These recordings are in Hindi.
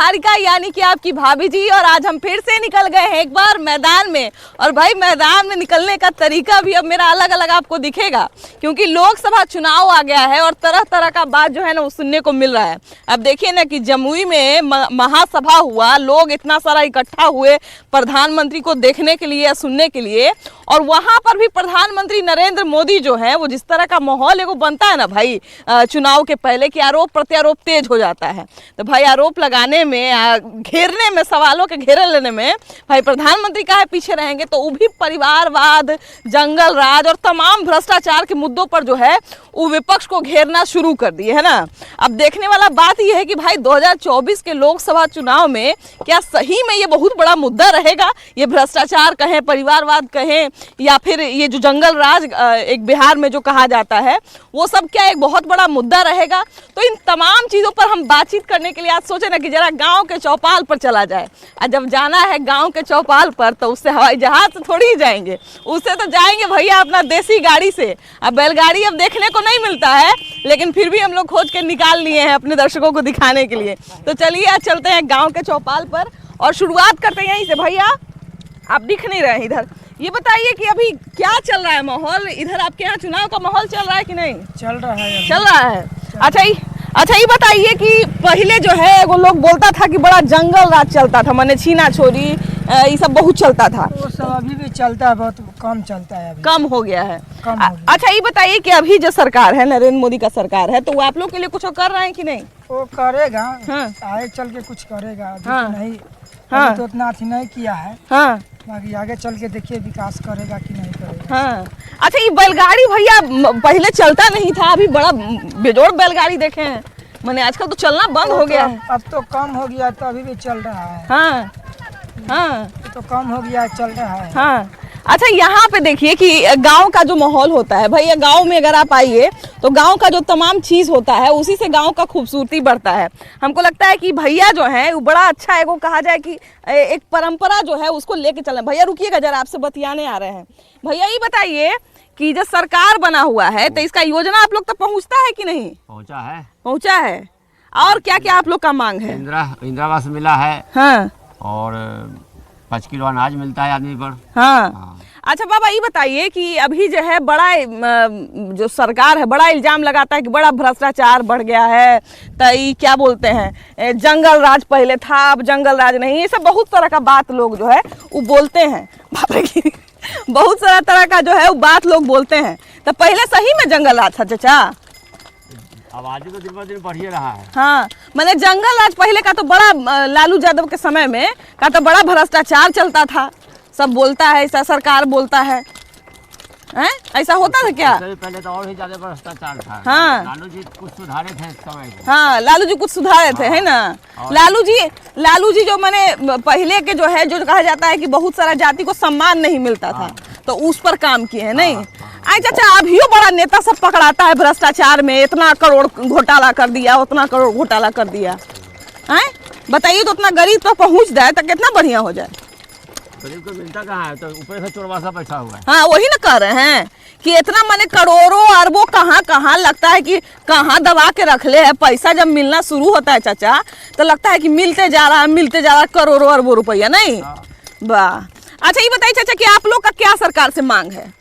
निहारिका यानी कि आपकी भाभी जी, और आज हम फिर से निकल गए हैं एक बार मैदान में। और भाई मैदान में निकलने का तरीका भी अब मेरा अलग अलग आपको दिखेगा, क्योंकि लोकसभा चुनाव आ गया है और तरह तरह का बात जो है ना वो सुनने को मिल रहा है। अब देखिए ना कि जमुई में महासभा हुआ, लोग इतना सारा इकट्ठा हुए प्रधानमंत्री को देखने के लिए, सुनने के लिए, और वहां पर भी प्रधानमंत्री नरेंद्र मोदी जो है वो जिस तरह का माहौल एगो बनता है ना भाई चुनाव के पहले कि आरोप प्रत्यारोप तेज हो जाता है। तो भाई आरोप लगाने में, घेरने में, सवालों के घेरे लेने में भाई प्रधानमंत्री काहे पीछे रहेंगे। तो वो भी परिवारवाद, जंगल राज और तमाम भ्रष्टाचार के मुद्दों पर जो है वो विपक्ष को घेरना शुरू कर दिए है ना। अब देखने वाला बात यह है कि भाई 2024 के लोकसभा चुनाव में क्या सही में ये बहुत बड़ा मुद्दा रहेगा, ये भ्रष्टाचार कहें, परिवारवाद कहें, या फिर ये जो जंगल राज एक बिहार में जो कहा जाता है वो सब क्या एक बहुत बड़ा मुद्दा रहेगा। तो इन तमाम चीज़ों पर हम बातचीत करने के लिए आज सोचे ना कि जरा गांव के चौपाल पर चला जाए। और जब जाना है गांव के चौपाल पर तो उससे हवाई जहाज से थोड़ी ही जाएंगे, उससे तो जाएंगे भैया अपना देसी गाड़ी से। अब बैलगाड़ी अब देखने को नहीं मिलता है, लेकिन फिर भी हम लोग खोज के निकाल लिए हैं अपने दर्शकों को दिखाने के लिए। तो चलिए आज चलते हैं गाँव के चौपाल पर और शुरुआत करते हैं यहीं से। भैया आप दिख नहीं रहे इधर, ये बताइए कि अभी क्या चल रहा है माहौल इधर? आपके यहाँ चुनाव का माहौल चल रहा है कि नहीं? चल रहा है, चल रहा है। अच्छा ये बताइए कि पहले जो है वो लोग बोलता था कि बड़ा जंगल राज चलता था, माने छीना छोरी ये सब बहुत चलता था। वो सब अभी भी चलता है, बहुत कम चलता है, अभी कम हो गया है। कम हो गया। अच्छा ये बताइए कि अभी जो सरकार है, नरेंद्र मोदी का सरकार है, तो वो आप लोग के लिए कुछ कर रहे हैं कि नहीं? वो करेगा, हाँ। आगे चल के कुछ करेगा, अभी हाँ। तो नहीं। हाँ। अभी तो उतना अथी नहीं किया है। हाँ बाकी आगे चल के देखिए विकास करेगा कि नहीं करेगा। हाँ। अच्छा ये बैलगाड़ी भैया पहले चलता नहीं था, अभी बड़ा बेजोड़ बैलगाड़ी देखे हैं, मैंने आजकल तो चलना बंद हो गया है। अब तो कम हो गया, तो अभी भी चल रहा है। हाँ हाँ तो कम हो गया, चल रहा है। हाँ। अच्छा यहाँ पे देखिए कि गांव का जो माहौल होता है भैया, गांव में अगर आप आइए तो गांव का जो तमाम चीज़ होता है उसी से गांव का खूबसूरती बढ़ता है। हमको लगता है कि भैया जो है वो बड़ा अच्छा एगो कहा जाए कि एक परंपरा जो है उसको लेके चलना। भैया रुकिएगा जरा, आपसे बतियाने आ रहे हैं। भैया ये बताइए कि जब सरकार बना हुआ है तो इसका योजना आप लोग तक पहुँचता है कि नहीं? पहुंचा है। पहुँचा है। और क्या क्या आप लोग का मांग है? इंदिरावास मिला है। हाँ। और 5 किलो अनाज मिलता है आदमी पर। हाँ। अच्छा बाबा ये बताइए कि अभी जो है बड़ा जो सरकार है बड़ा इल्जाम लगाता है कि बड़ा भ्रष्टाचार बढ़ गया है, तो ये क्या बोलते हैं जंगल राज पहले था अब जंगल राज नहीं, ये सब बहुत तरह का बात लोग जो है वो बोलते हैं। बाबा की बहुत सारा तरह का जो है वो बात लोग बोलते हैं। तो पहले सही में जंगल राज था चाचा? आबादी तो दिन ब दिन बढ़ ही रहा है। हाँ मैंने जंगल राज पहले का तो बड़ा लालू यादव के समय में का तो बड़ा भ्रष्टाचार चलता था, सब बोलता है ऐसा, सरकार बोलता है हैं? ऐसा होता था क्या? पहले तो और ही ज्यादा भ्रष्टाचार था। हाँ। लालू जी कुछ सुधारे थे इस समय को। हाँ लालू जी कुछ सुधारे थे, है ना। लालू जी जो मैंने पहले के जो है जो कहा जाता है कि बहुत सारा जाति को सम्मान नहीं मिलता था, तो उस पर काम किए हैं नहीं। आई चाचा अभी बड़ा नेता सब पकड़ाता है भ्रष्टाचार में, इतना करोड़ घोटाला कर दिया, उतना करोड़ घोटाला कर दिया है। बताइए तो उतना गरीब तो पहुंच जाए तो कितना बढ़िया हो जाए। गरीब को मिलता कहाँ है, तो ऊपर से चोरवासा पैसा हुआ है। हाँ वही ना कह रहे हैं कि इतना माने करोड़ों अरबों कहाँ कहाँ लगता है कि कहाँ दबा के रख ले है। पैसा जब मिलना शुरू होता है चाचा तो लगता है कि मिलते जा रहा है करोड़ों अरबों रुपया नहीं। वाह। अच्छा ये बताइए चाचा कि आप लोग का क्या सरकार से मांग है?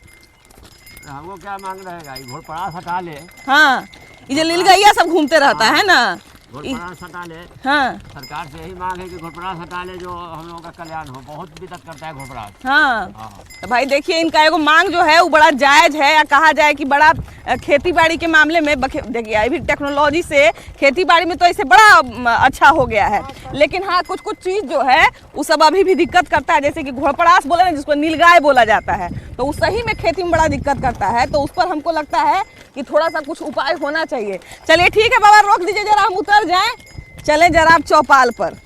हमको क्या मांग रहेगा, घोड़पड़ास हटा ले। हाँ ये जो नीलगैया सब घूमते रहता है ना, घोड़पड़ास हटा ले। हाँ सरकार से यही मांग है कि घोड़पड़ास हटा ले, जो हम लोगों का कल्याण हो। बहुत दिक्कत करता है घोड़पड़ास। हाँ तो भाई देखिए इनका एगो मांग जो है वो बड़ा जायज है, या कहा जाए कि बड़ा खेती बाड़ी के मामले में देखिए अभी टेक्नोलॉजी से खेती बाड़ी में तो ऐसे बड़ा अच्छा हो गया है, लेकिन हाँ कुछ कुछ चीज़ जो है वो सब अभी भी दिक्कत करता है। जैसे कि घोड़पड़ास बोले ना, जिसको नीलगाय बोला जाता है, तो वो सही में खेती में बड़ा दिक्कत करता है। तो उस पर हमको लगता है कि थोड़ा सा कुछ उपाय होना चाहिए। चलिए ठीक है बाबा, रोक दीजिए जरा, हम उतर जाएं, चलें जरा आप चौपाल पर।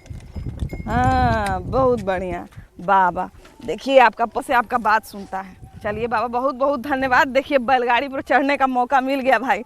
हाँ बहुत बढ़िया बाबा, देखिए आपका बात सुनता है। चलिए बाबा बहुत बहुत धन्यवाद। देखिए बैलगाड़ी पर चढ़ने का मौका मिल गया भाई।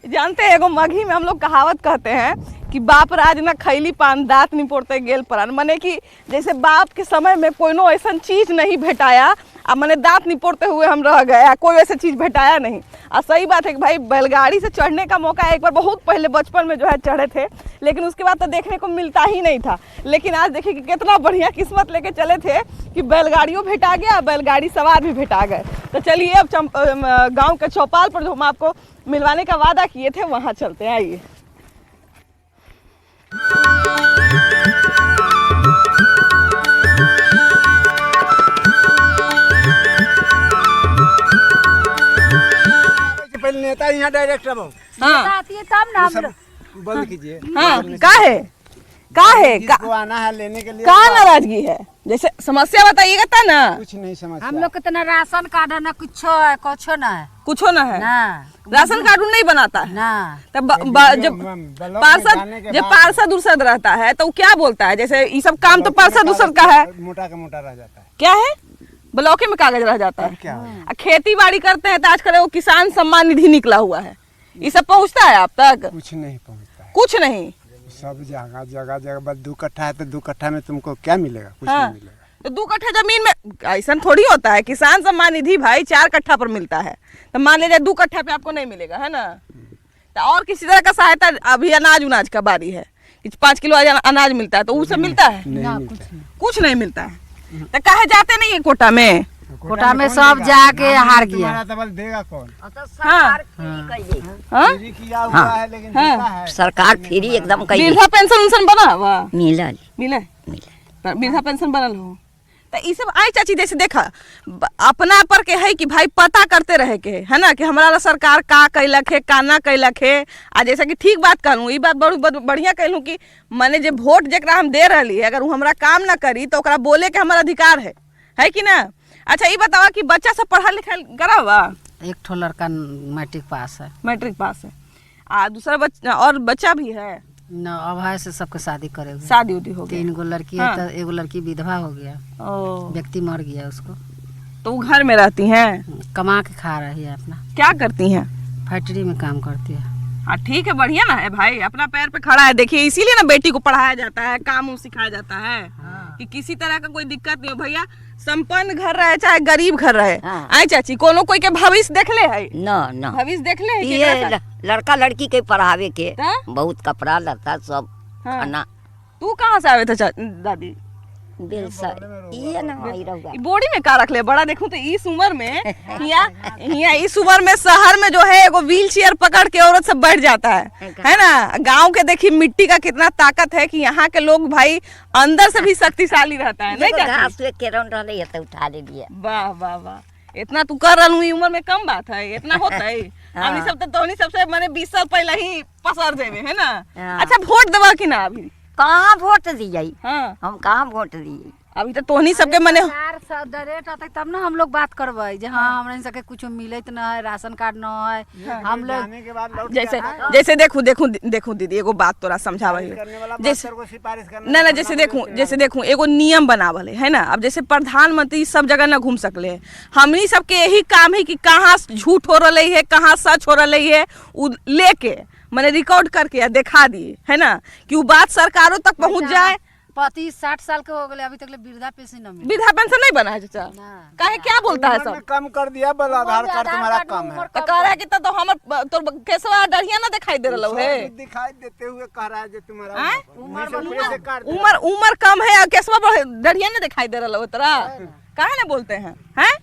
जानते हैं एगो मगही में हम लोग कहावत कहते हैं कि बाप राज न खैली पान दांत नहीं पोड़ते गेल परान, माने कि जैसे बाप के समय में कोनो ऐसा चीज़ नहीं भेटाया अब मैंने दांत निपोड़ते हुए हम रह गए, कोई ऐसा चीज़ भेटाया नहीं। और सही बात है कि भाई बैलगाड़ी से चढ़ने का मौका एक बार बहुत पहले बचपन में जो है चढ़े थे, लेकिन उसके बाद तो देखने को मिलता ही नहीं था। लेकिन आज देखिए कि कितना बढ़िया किस्मत लेके चले थे कि बैलगाड़ियों भेटा गया, बैलगाड़ी सवार भी भेटा गए। तो चलिए अब गाँव के चौपाल पर जो हम आपको मिलवाने का वादा किए थे वहाँ चलते हैं, आइए। पहले नेता यहाँ डायरेक्टर हो। हाँ आती है तब ना हम लोग बंद कीजिए। हाँ का है किसको आना है लेने के लिए? का नाराजगी है, जैसे समस्या बताइएगा ता ना। कुछ नहीं समझ। हम लोग के तो ना राशन कार्ड है ना कुछ है, कुछ ना है कुछो ना है ना, राशन कार्ड नहीं बनाता है। ना तब जब पार्षद उर्षद रहता है तो क्या बोलता है, जैसे ये सब काम तो पार्षद उर्षद का है, मोटा का मोटा रह जाता है। क्या है ब्लॉके में कागज रह जाता है। क्या खेती बाड़ी करते हैं तो आजकल वो किसान सम्मान निधि निकला हुआ है, ये सब पहुँचता है आप तक? कुछ नहीं पहुँचता है, कुछ नहीं। सब जगह जगह जगह बस 2 कट्ठा है तो 2 कट्ठा में तुमको क्या मिलेगा? कुछ हाँ। नहीं मिलेगा। तो 2 कट्ठा जमीन में ऐसा थोड़ी होता है, किसान सम्मान निधि भाई 4 कट्ठा पर मिलता है, तो मान लीजिए 2 कट्ठा पे आपको नहीं मिलेगा, है ना। तो और किसी तरह का सहायता, अभी अनाज का बारी है कि 5 किलो अनाज मिलता है, तो वो सब मिलता है? नहीं मिलता है। कुछ नहीं मिलता है। तो कहे जाते नहीं है कोटा में? कोटा में सब जाके हार गया। तुम्हारा तबल देगा कौन? हाँ हाँ फ्री किया हुआ है लेकिन देता है। सरकार फ्री एकदम कही वृद्धा पेंशन उनसन बना हुआ मिलल मिले, वृद्धा पेंशन बनल हो। तो ये सब आई चाची, जैसे देखा अपना पर के है कि भाई पता करते रहे के है ना, कि हमारा सरकार का कैलक है का ना कैलक है। आ जैसा कि ठीक बात कहूँ, ये बात बहुत बढ़िया कहूँ कि मैंने जो वोट जरा हम दे रही है, अगर वो हमारा काम ना करी तो ओकरा बोले के हमारा अधिकार है कि ना। अच्छा ये बतावा कि बच्चा सब पढ़ा लिखा करा हुआ? एक ठो लड़का मैट्रिक पास है। मैट्रिक पास है। दूसरा बच्चा और बच्चा भी है न, अब है से सबके शादी करे हुए। शादी उदी हो गई? 3 गो लड़की हाँ। है तो एगो लड़की विधवा हो गया, ओ, व्यक्ति मर गया उसको, तो वो घर में रहती हैं? कमा के खा रही है अपना। क्या करती हैं? फैक्ट्री में काम करती है। हाँ ठीक है, बढ़िया ना है भाई, अपना पैर पे खड़ा है। देखिए इसीलिए ना बेटी को पढ़ाया जाता है, काम सिखाया जाता है कि किसी तरह का कोई दिक्कत नहीं हो। भैया संपन्न घर रहे चाहे गरीब घर रहे, हाँ। आई चाची कोनो कोई के भविष्य देखले है? न भविष्य देखले है ये लड़का लड़की के पढ़ावे के हाँ? बहुत कपड़ा लता सब हाँ। खाना तू कहाँ से आवे थे दादी? ये ना आई रहुआ। ई बोरी में का रख ले बड़ा, देखूं तो इस उम्र में हिया इस उम्र में शहर में जो है एगो व्हील चेयर पकड़ के औरत सब बैठ जाता है ना। गांव के देखिए मिट्टी का कितना ताकत है कि यहाँ के लोग भाई अंदर से भी शक्तिशाली रहता है, नहीं चाची? घास पे केरन रहले ये तो उठा ले लिए। वाह वाह वाह, इतना तू कर रहा उम्र में कम बात है, इतना होता है। हमनी सब तो तोहनी सबसे मैंने 20 साल पहले ही पसर देवे है ना। अच्छा वोट देवा कि ना अभी? कहाँ वोट दिए? हाँ हम कहाँ वोट दिए? अभी तो तोहनी सबके मने डायरेक्ट आता तब ना हम लोग बात करबे जे हाँ हमरा सके कुछ मिलत ना है, राशन कार्ड ना है। हम लोग जाने के बाद लौट जैसे जैसे देखूं दीदी एगो बात तोरा समझावे करने वाला जैसे मास्टर को सिफारिश करना। ना जैसे देखूं एगो नियम बनावल है ना। अब जैसे प्रधानमंत्री सब जगह ना घूम सकले है, हमनी सबके यही काम है कि कहाँ झूठ हो रही है कहाँ सच हो रही है उ लेके मैंने रिकॉर्ड करके दिखा दिए है ना, कि वो बात सरकारों तक पहुँच जाए। 35-60 साल के हो गए अभी तक वृद्धा पेंशन न मिली। वृद्धा पेंशन नहीं बना है चाचा? काहे क्या बोलता है सब? कम कर दिया, बल आधार कार्ड तुम्हारा कम है। तो कह रहा है कि तो हमर तो केसवा डढ़िया ना दिखाई दे रहा है, दिखाई देते हुए कह रहा है जो तुम्हारा उम्र कम है और केसवा डढ़िया ना दिखाई दे रहा है तोरा, काहे ना बोलते हैं? हैं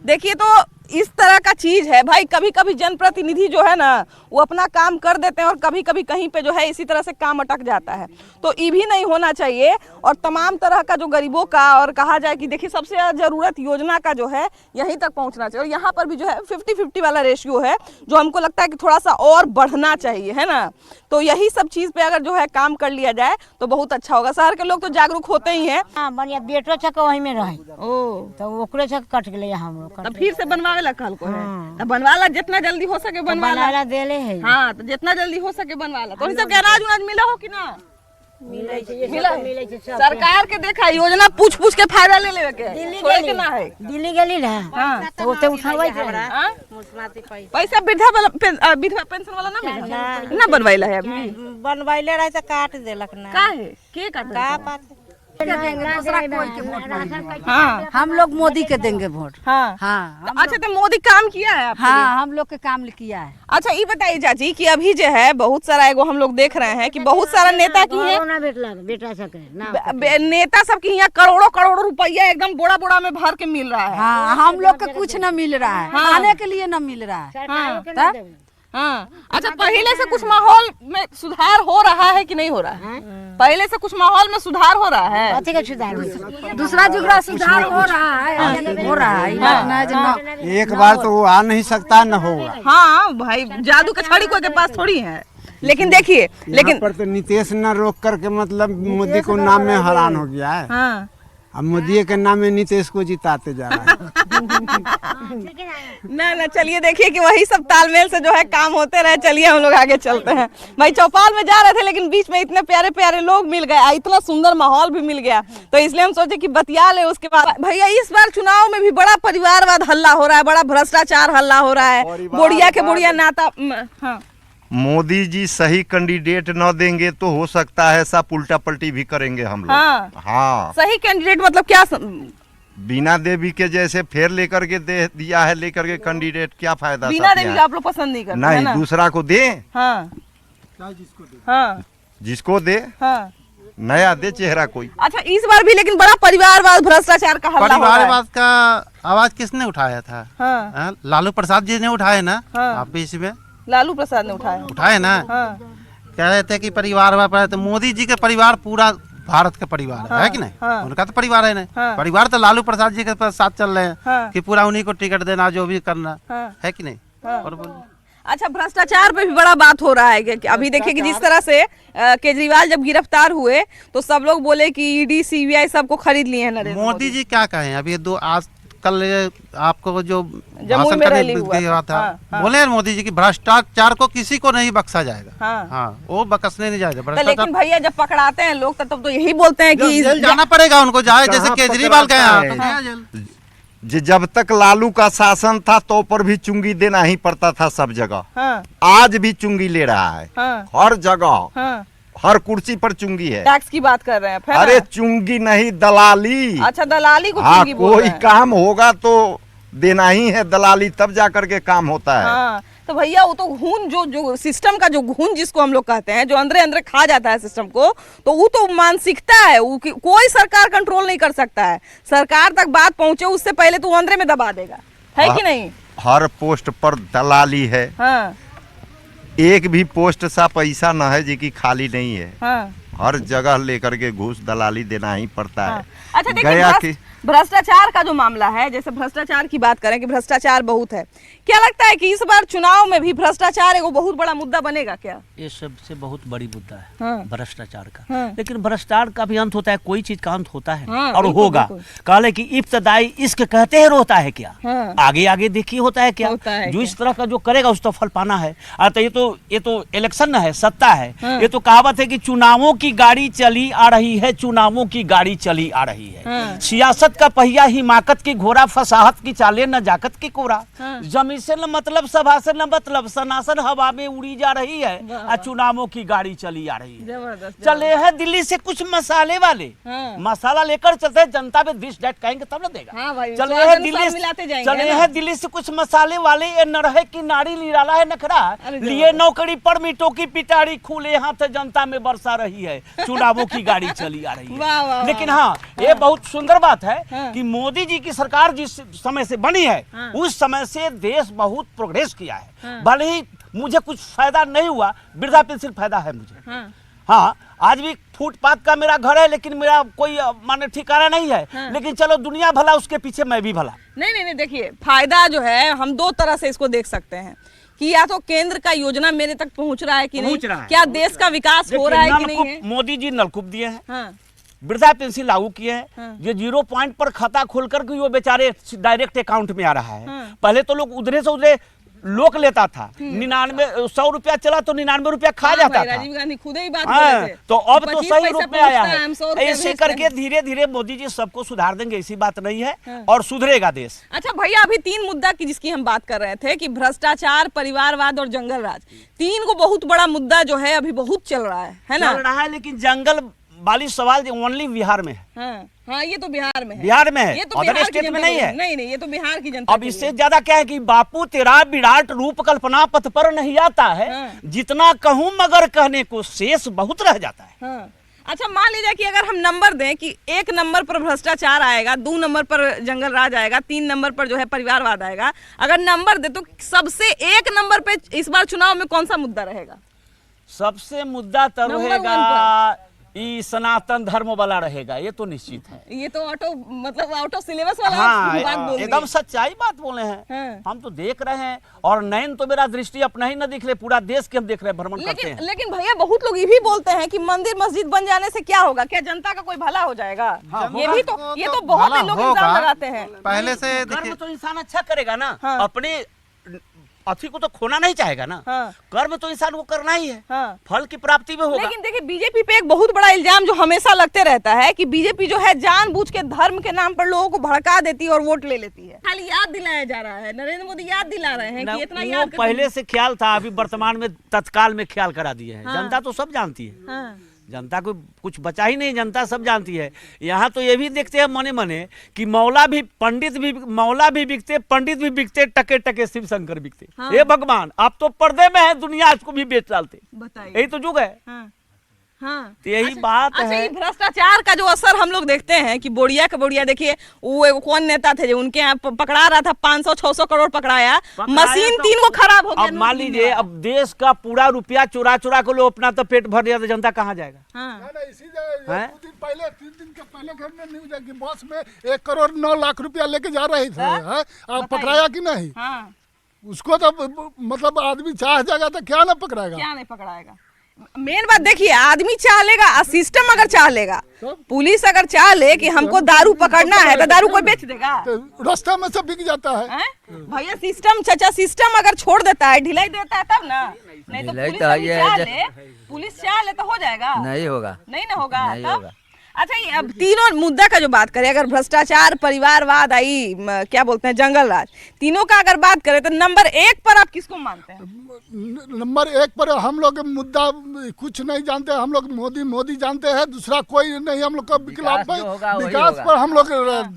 देखिए तो इस तरह का चीज है भाई। कभी कभी जनप्रतिनिधि जो है ना वो अपना काम कर देते हैं और कभी कभी कहीं पे जो है इसी तरह से काम अटक जाता है, तो ये भी नहीं होना चाहिए। और तमाम तरह का जो गरीबों का और कहा जाए कि देखिए सबसे ज़्यादा ज़रूरत योजना का जो है यहीं तक पहुंचना चाहिए। और यहाँ पर भी जो है 50-50 वाला रेशियो है जो हमको लगता है कि थोड़ा सा और बढ़ना चाहिए, है ना। तो यही सब चीज़ पे अगर जो है काम कर लिया जाए तो बहुत अच्छा होगा। शहर के लोग तो जागरूक होते ही हैं। बढ़िया बेटो छक वही में रहे ओ तो ओकरे छक कट गए हम लोग तब फिर से बनवावे ला कहल को है, तब बनवाला जितना जल्दी हो सके बनवाला। बनाला देले है। हाँ तो जितना जल्दी हो सके बनवाला। तो सब के अनाज उनाज मिला हो कि ना? मिला सरकार के देखा योजना पूछ पूछ के फायदा ले लेवे के छोड़े के ना है। दिल्ली गेली ना हाँ तो ओते उठावे हाँ? पैसा विधवा पेंशन वाला ना मिला ना बनवाइला है अभी? बनवाइले रहे तो काट देलक ना। काहे के काट का बात दूसरा कोई के वोट नहीं देंगे। हाँ हम लोग मोदी के देंगे वोट। हाँ हाँ अच्छा, तो मोदी काम किया है आपके लिए? हाँ हम लोग के काम किया है। अच्छा ये बताइए चाची कि अभी जो है बहुत सारा एगो हम लोग देख रहे हैं कि बहुत सारा नेता की है ना बेटा सके ना नेता सब की यहाँ करोड़ों करोड़ों रुपया एकदम बोड़ा बोड़ा में भर के मिल रहा है। हाँ हम लोग के कुछ न मिल रहा है, खाने के लिए न मिल रहा है। हाँ हाँ अच्छा, पहले से कुछ माहौल में सुधार हो रहा है कि नहीं हो रहा है? पहले से कुछ माहौल में सुधार हो रहा है? अथी का सुधार हो दूसरा जुगरा सुधार हो रहा है, हो रहा है। एक बार तो वो आ नहीं सकता न होगा। हाँ भाई, जादू का छड़ी कोई के पास थोड़ी है। लेकिन देखिए, लेकिन पर तो नीतीश न रोक करके मतलब मोदी को नाम में हैरान हो गया है। हाँ अब मोदी के नाम में नीतीश को जिताते जा रहा है। ना चलिए देखिए कि वही सब तालमेल से जो है काम होते रहे। चलिए हम लोग आगे चलते हैं। भाई चौपाल में जा रहे थे लेकिन बीच में इतने प्यारे प्यारे लोग मिल गए, इतना सुंदर माहौल भी मिल गया, तो इसलिए हम सोचे कि बतिया ले। उसके बाद भैया इस बार चुनाव में भी बड़ा परिवारवाद हल्ला हो रहा है, बड़ा भ्रष्टाचार हल्ला हो रहा है, बुढ़िया के बुढ़िया नाता। हाँ मोदी जी सही कैंडिडेट न देंगे तो हो सकता है सब उल्टा पलटी भी करेंगे हम लोग। हाँ सही कैंडिडेट मतलब क्या? बीना देवी के जैसे फेर लेकर के दे दिया है, लेकर के कैंडिडेट क्या फायदा? बीना देवी आप लोग पसंद नहीं करते? नहीं, दूसरा को दे। हाँ हाँ जिसको दे, हाँ नया दे चेहरा कोई। अच्छा इस बार भी लेकिन बड़ा परिवारवाद भ्रष्टाचार का हल्ला हो रहा है। परिवारवाद का आवाज किसने उठाया था? हाँ। लालू प्रसाद जी ने उठाए ना। हाँ। आप भी इसमें लालू प्रसाद ने उठाए ना। हाँ। कह रहे थे कि परिवार तो मोदी जी का परिवार पूरा भारत का परिवार है कि नहीं? हाँ। उनका तो परिवार है नहीं। हाँ। परिवार तो लालू प्रसाद जी के साथ चल रहे हैं। हाँ। कि पूरा उन्हीं को टिकट देना, जो भी करना है कि नहीं? हाँ। और बोलिए। अच्छा भ्रष्टाचार पे भी बड़ा बात हो रहा है कि अभी देखिए कि जिस तरह से केजरीवाल जब गिरफ्तार हुए तो सब लोग बोले कि ईडी सीबीआई सबको खरीद लिए हैं नरेंद्र मोदी जी क्या कहें? अभी आज कल आपको जो जमुई में रैली हुआ था, हाँ। बोले मोदी जी की भ्रष्टाचार को किसी को नहीं बख्शा जाएगा। हाँ। हाँ, वो बख्शने नहीं जाएगा। तो लेकिन भैया जब पकड़ाते हैं लोग तब तो यही बोलते हैं कि जेल जाना पड़ेगा उनको, जाए जैसे केजरीवाल गए जब तक लालू का शासन था तो पर भी चुंगी देना ही पड़ता था सब जगह। हाँ। आज भी चुंगी ले रहा है। हाँ। हर जगह, हाँ। हर कुर्सी पर चुंगी है। टैक्स की बात कर रहे हैं फिर? अरे चुंगी नहीं, दलाली। अच्छा दलाली को हाँ, चुंगी बोल रहे कोई हैं। काम होगा तो देना ही है दलाली, तब जा करके काम होता है। हाँ, तो भैया वो तो घून जो सिस्टम का जो घून जिसको हम लोग कहते हैं, जो अंदर अंदर खा जाता है सिस्टम को, तो वो तो मानसिकता है, वो कोई सरकार कंट्रोल नहीं कर सकता है। सरकार तक बात पहुंचे उससे पहले तो वो अंदर में दबा देगा, है कि नहीं? हर पोस्ट पर दलाली है। हाँ। एक भी पोस्ट सा पैसा न है जी की खाली नहीं है। हाँ। हर जगह लेकर के घूस दलाली देना ही पड़ता है। अच्छा देखिए भ्रष्टाचार का जो मामला है, जैसे भ्रष्टाचार की बात करें कि भ्रष्टाचार बहुत है, क्या लगता है कि इस बार चुनाव में भी भ्रष्टाचार एक बहुत बड़ा मुद्दा बनेगा क्या? ये सबसे बहुत बड़ी मुद्दा है। हाँ। भ्रष्टाचार का। हाँ। लेकिन भ्रष्टाचार का भी अंत होता है, कोई चीज का अंत होता है। हाँ, और बिल्कुल, होगा। बिल्कुल। कहले कि इब्तदाई इश्क कहते हैं रोता है क्या? हाँ। आगे आगे देखिए होता है क्या? होता है जो क्या? इस तरह का जो करेगा उस तो फल पाना है। तो ये तो इलेक्शन है, सत्ता है। हाँ। ये तो कहावत है कि चुनावों की गाड़ी चली आ रही है, चुनावों की गाड़ी चली आ रही है। हाँ। सियासत का पहिया हिमाकत की घोड़ा, फसाहत की चाले नजाकत की कोरा। हाँ। जमी से न मतलब, सभा से न मतलब, सनासन हवा में उड़ी जा रही है और चुनावों की गाड़ी चली आ रही है। जबरदस्त। चले हैं दिल्ली से कुछ मसाले वाले। हाँ। मसाला लेकर चलते हैं, जनता पे दिस डेट कहेंगे तब न देगा। हाँ भाई, चले स्वाद हैं अनुसार मिलाते जाएंगे, चले है ना? हैं दिल्ली से कुछ मसाले वाले, ये नरहे की नारी निराला है नखरा, अरे लिए नौकरी पर मीटों की पिटारी, खुले हाथ जनता में बरसा रही है, चुनावों की गाड़ी चली आ रही वाह, वाह, है। लेकिन हाँ, ये बहुत सुंदर बात है हाँ। कि मोदी जी की सरकार जिस समय से बनी है, हाँ। उस समय से देश बहुत प्रोग्रेस किया है। हाँ। भले ही मुझे कुछ फायदा नहीं हुआ, वृद्धा पेंशन फायदा है मुझे। हाँ। हाँ, आज भी फुटपाथ का मेरा घर है, लेकिन मेरा कोई माने ठिकाना नहीं है। हाँ। लेकिन चलो दुनिया भला, उसके पीछे मैं भी भला। नहीं, देखिए फायदा जो है हम दो तरह से इसको देख सकते हैं कि या तो केंद्र का योजना मेरे तक पहुंच रहा है कि नहीं, पहुंच रहा है। क्या देश का विकास हो रहा है कि नहीं है। नलकूप, मोदी जी नलकूप दिए हैं, हाँ। वृद्धा पेंशन लागू किए हैं। हाँ। ये 0 पॉइंट पर खाता खोलकर के वो बेचारे डायरेक्ट अकाउंट में आ रहा है। हाँ। पहले तो लोग उधरे से उधरे लोक लेता था, 100 रुपया चला तो 99 रुपया खा हाँ जाता भाई, था। राजीव गांधी खुद ही बात हाँ, बोले थे। तो अब तो 25 सही पैसा रूप में आया पहुंचता हम 100 है। रुपया ऐसे भेजते करके हैं। धीरे धीरे मोदी जी सबको सुधार देंगे, ऐसी बात नहीं है। हाँ। और सुधरेगा देश। अच्छा भैया, अभी 3 मुद्दा की जिसकी हम बात कर रहे थे कि भ्रष्टाचार, परिवारवाद और जंगल राज, 3 को बहुत बड़ा मुद्दा जो है अभी बहुत चल रहा है ना? चल रहा है, लेकिन जंगल 42 सवाल ओनली बिहार में है। हाँ हाँ, ये तो बिहार में है। बिहार में है, ये तो अदर बिहार की स्टेट में जनता नहीं को- है। नहीं नहीं, ये तो बिहार की जनता अब के इससे लिए। ज्यादा क्या है कि बापू तेरा विराट रूप कल्पना पथ पर नहीं आता है, हाँ। जितना कहूं मगर कहने को शेष बहुत रह जाता है। हाँ। अच्छा, मान लीजिए कि अगर हम नंबर दें कि 1 नंबर पर भ्रष्टाचार आएगा, 2 नंबर पर जंगल राज आएगा, 3 नंबर पर जो है परिवारवाद आएगा, अगर नंबर दे तो सबसे 1 नंबर पे इस बार चुनाव में कौन सा मुद्दा रहेगा? सबसे मुद्दा तो नंबर रहेगा ई सनातन धर्म वाला रहेगा, ये तो निश्चित है। ये तो आउट ऑफ सिलेबस वाला हाँ, बात बोल एकदम रही सच्चाई बात बोले हैं। हाँ। हम तो देख रहे हैं, और नैन तो मेरा दृष्टि अपना ही न दिख रहे, पूरा देश के हम देख रहे हैं, भ्रमण करते हैं। लेकिन भैया बहुत लोग ये भी बोलते हैं कि मंदिर मस्जिद बन जाने से क्या होगा, क्या जनता का कोई भला हो जाएगा? ये तो बहुत ही लोग इल्जाम लगाते हैं। पहले से कर्म तो इंसान अच्छा करेगा ना, हाँ। अपने अथी को तो खोना नहीं चाहेगा ना। हाँ। कर्म तो इंसान को करना ही है, हाँ। फल की प्राप्ति में होगा। लेकिन देखिए, बीजेपी पे एक बहुत बड़ा इल्जाम जो हमेशा लगते रहता है कि बीजेपी जो है जानबूझ के धर्म के नाम पर लोगों को भड़का देती है और वोट ले लेती है। खाली याद दिलाया जा रहा है, नरेंद्र मोदी याद दिला रहे हैं कि इतना वो याद पहले से ख्याल था, अभी वर्तमान में तत्काल में ख्याल करा दिए हैं। हाँ। जनता तो सब जानती है, हाँ। जनता को कुछ बचा ही नहीं, जनता सब जानती है। यहाँ तो ये भी देखते हैं मने मने कि मौला भी बिकते, पंडित भी बिकते, टके टके शिव शंकर बिकते। हाँ। हे भगवान, आप तो पर्दे में है, दुनिया को भी बेच डालते। बताइए। यही तो जुग है। हाँ। हाँ। तो यही बात अच्छा, है। ये भ्रष्टाचार का जो असर हम लोग देखते हैं कि बोरिया के बोरिया, देखिए वो एगो कौन नेता थे जो उनके यहाँ पकड़ा रहा था, 500-600 करोड़ पकड़ाया, मशीन तो 3 को खराब हो गया। अब मान लीजिए, अब देश का पूरा रुपया चुरा चुरा को लो अपना तो पेट भर दिया, तो जनता कहाँ जाएगा? हाँ। इसी जगह हैं? 2 दिन पहले 3 दिन के पहले घर में न्यूज है कि बस में 1 करोड़ 9 लाख रुपया लेके जा रहे थे। हैं? आप पकड़ाया कि नहीं? हाँ। उसको तो मतलब आदमी चाह जाएगा तो क्या ना पकड़ाएगा। क्या नहीं पकड़ाएगा? मेन बात देखिए, आदमी चाह लेगा, सिस्टम अगर चाह लेगा, पुलिस अगर चाह ले कि हमको दारू पकड़ना है तो दारू कोई बेच देगा? तो रास्ता में सब बिक जाता है। हैं? भैया सिस्टम अगर छोड़ देता है, ढिलाई देता है तब ना। नहीं तो पुलिस चाह ले तो हो जाएगा? नहीं होगा। नहीं ना होगा तब। अच्छा, ये अब तीनों मुद्दा का जो बात करें, अगर भ्रष्टाचार, परिवारवाद, क्या बोलते हैं, जंगल राज, तीनों का अगर बात करें तो नंबर 1 पर आप किसको मानते हैं? नंबर 1 पर हम लोग मुद्दा कुछ नहीं जानते, हम लोग मोदी जानते हैं, दूसरा कोई नहीं। हम लोग का विकास पर हम लोग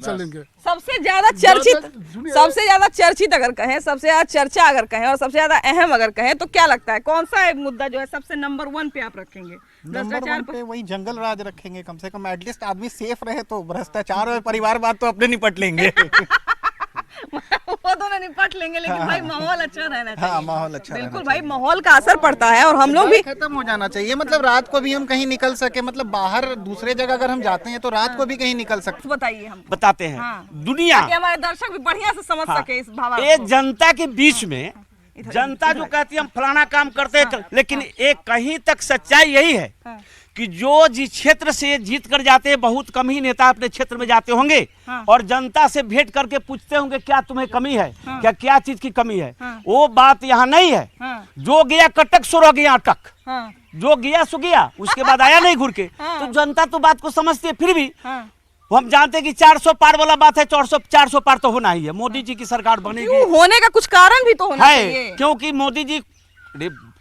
चलेंगे। सबसे ज्यादा चर्चित अगर कहें, सबसे ज्यादा चर्चा अगर कहें और सबसे ज्यादा अहम अगर कहें तो क्या लगता है कौन सा मुद्दा जो है सबसे नंबर 1 पे आप रखेंगे? भ्रष्टाचार पे वही जंगल राज रखेंगे, कम से कम एटलीस्ट आदमी सेफ रहे, तो भ्रष्टाचार और परिवारवाद तो अपने निपट लेंगे। वो दोनों निपट लेंगे, लेकिन भाई माहौल अच्छा रहना चाहिए। हाँ, माहौल अच्छा बिल्कुल भाई, माहौल का असर पड़ता है और हम लोग भी खत्म हो जाना चाहिए। मतलब रात को भी हम कहीं निकल सके, मतलब बाहर दूसरे जगह अगर हम जाते हैं तो रात को भी कहीं निकल सकते। बताइए हम बताते हैं। हाँ। दुनिया, ताकि हमारे दर्शक भी बढ़िया से समझ सके इस भावार्थ ये को। जनता के बीच में, जनता जो कहती है हम फलाना काम करते हैं, लेकिन एक कहीं तक सच्चाई यही है कि जो जिस क्षेत्र से जीत कर जाते हैं, बहुत कम ही नेता अपने क्षेत्र में जाते होंगे और जनता से भेंट करके पूछते होंगे क्या तुम्हें कमी है, क्या चीज की कमी है। वो बात यहाँ नहीं है। जो गया कटक सो रह गया अटक, जो गया सो गया, उसके बाद आया नहीं घूर के। तो जनता तो बात को समझती है, फिर भी हम जानते हैं कि 400 पार वाला बात है, 400 पार तो होना ही है। मोदी जी की सरकार बनेगी, होने का कुछ कारण भी तो होना चाहिए। क्योंकि मोदी जी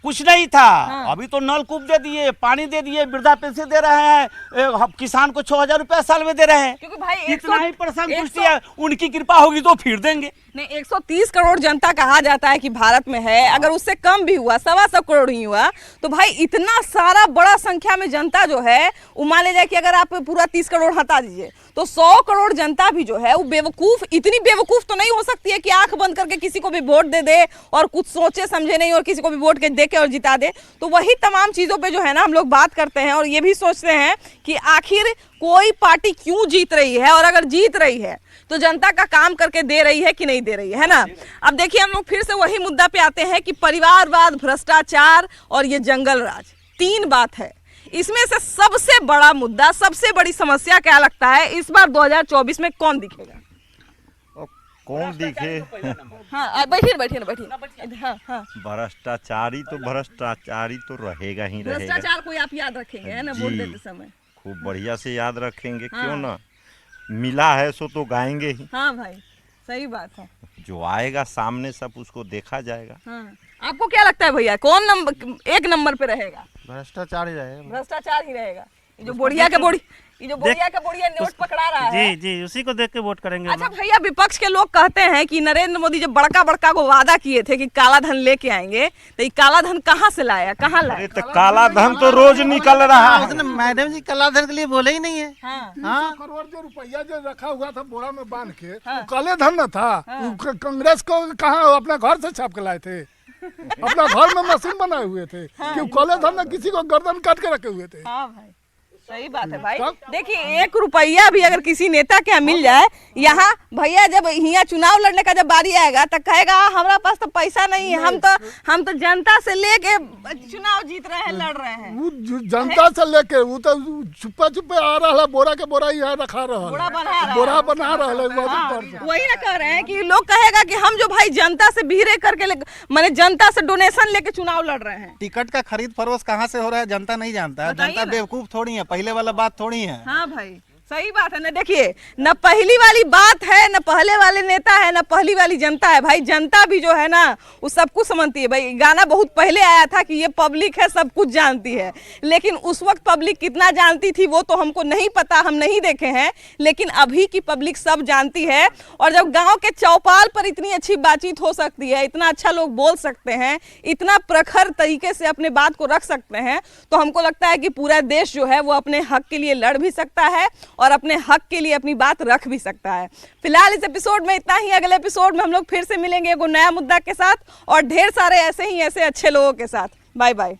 कुछ नहीं था। अभी तो नलकूप दे दिए, पानी दे दिए, वृद्धा पेंशन दे रहे हैं, किसान को 6000 रुपया साल में दे रहे हैं। क्योंकि भाई इतना ही परेशान पूछती है, उनकी कृपा होगी तो फिर देंगे। नहीं, 130 करोड़ जनता कहा जाता है कि भारत में है। अगर उससे कम भी हुआ, 125 करोड़ ही हुआ, तो भाई इतना सारा बड़ा संख्या में जनता जो है, वो मान लीजिए कि अगर आप पूरा 30 करोड़ हटा दीजिए तो 100 करोड़ जनता भी जो है वो बेवकूफ, इतनी बेवकूफ तो नहीं हो सकती है कि आंख बंद करके किसी को भी वोट दे दे और कुछ सोचे समझे नहीं और किसी को भी वोट के दे के और जिता दे। तो वही तमाम चीजों पे जो है ना हम लोग बात करते हैं और ये भी सोचते हैं कि आखिर कोई पार्टी क्यों जीत रही है, और अगर जीत रही है तो जनता का काम करके दे रही है कि नहीं दे रही है ना। अब देखिए, हम लोग फिर से वही मुद्दा पे आते हैं कि परिवारवाद, भ्रष्टाचार और ये जंगल राज, 3 बात है। इसमें से सबसे बड़ा मुद्दा, सबसे बड़ी समस्या क्या लगता है इस बार 2024 में कौन दिखेगा? कौन दिखे? हाँ, बैठिए। हाँ। भ्रष्टाचारी तो रहेगा ही रहेगा। भ्रष्टाचार को आप याद रखेंगे है ना वोट देते समय? खूब बढ़िया से याद रखेंगे। क्यों ना, मिला है सो तो गाएंगे ही। हाँ भाई, सही बात है। जो आएगा सामने सब उसको देखा जाएगा। हाँ। आपको क्या लगता है भैया, कौन 1 नंबर पे रहेगा? भ्रष्टाचार ही रहेगा। भ्रष्टाचार ही रहेगा। ये जो बोरिया के बोरिया नोट पकड़ा रहा है। जी जी, उसी को देख के वोट करेंगे। अच्छा भैया, विपक्ष के लोग कहते हैं कि नरेंद्र मोदी जब बड़का को वादा किए थे कि काला धन लेके आएंगे, तो ये काला धन कहाँ से लाया, कहाँ लाया? तो काला धन तो रोज निकल रहा है। मैडम जी काला धन के लिए बोले ही नहीं है। 300 करोड़ जो रुपया जो रखा हुआ था बोरा में बांध के, वो काले धन न था। वो कांग्रेस को कहाँ अपने घर से छाप के लाए थे, अपना घर में मशीन बनाए हुए थे कि काले धन में किसी को गर्दन काट के रखे हुए थे। हाँ भाई, सही बात है भाई। देखिए, 1 रुपया भी अगर किसी नेता के यहाँ मिल जाए, यहाँ भैया जब यहाँ चुनाव लड़ने का जब बारी आएगा तो कहेगा हमारा पास तो पैसा नहीं है, हम तो जनता से लेके चुनाव जीत रहे हैं, लड़ रहे हैं। वो जनता से लेके वो तो छुपे आ रहा है, बोरा के बोरा यहाँ रखा रहा, बोरा बना रहा है। वही ना कह रहे हैं कि लोग कहेगा कि हम जो भाई जनता से भीड़े करके माने जनता से डोनेशन लेके चुनाव लड़ रहे हैं। टिकट का खरीद फरोख्त कहाँ से हो रहा है जनता नहीं जानता है। जनता बेवकूफ थोड़ी है, पहले वाला बात थोड़ी है। हाँ भाई, सही बात है ना। देखिए, न पहली वाली बात है, न पहले वाले नेता है, न पहली वाली जनता है। भाई जनता भी जो है ना वो सब कुछ समझती है। भाई गाना बहुत पहले आया था कि ये पब्लिक है सब कुछ जानती है, लेकिन उस वक्त पब्लिक कितना जानती थी वो तो हमको नहीं पता, हम नहीं देखे हैं। लेकिन अभी की पब्लिक सब जानती है। और जब गाँव के चौपाल पर इतनी अच्छी बातचीत हो सकती है, इतना अच्छा लोग बोल सकते हैं, इतना प्रखर तरीके से अपने बात को रख सकते हैं, तो हमको लगता है कि पूरा देश जो है वो अपने हक के लिए लड़ भी सकता है और अपने हक के लिए अपनी बात रख भी सकता है। फिलहाल इस एपिसोड में इतना ही। अगले एपिसोड में हम लोग फिर से मिलेंगे एक नया मुद्दा के साथ और ढेर सारे ऐसे अच्छे लोगों के साथ। Bye bye.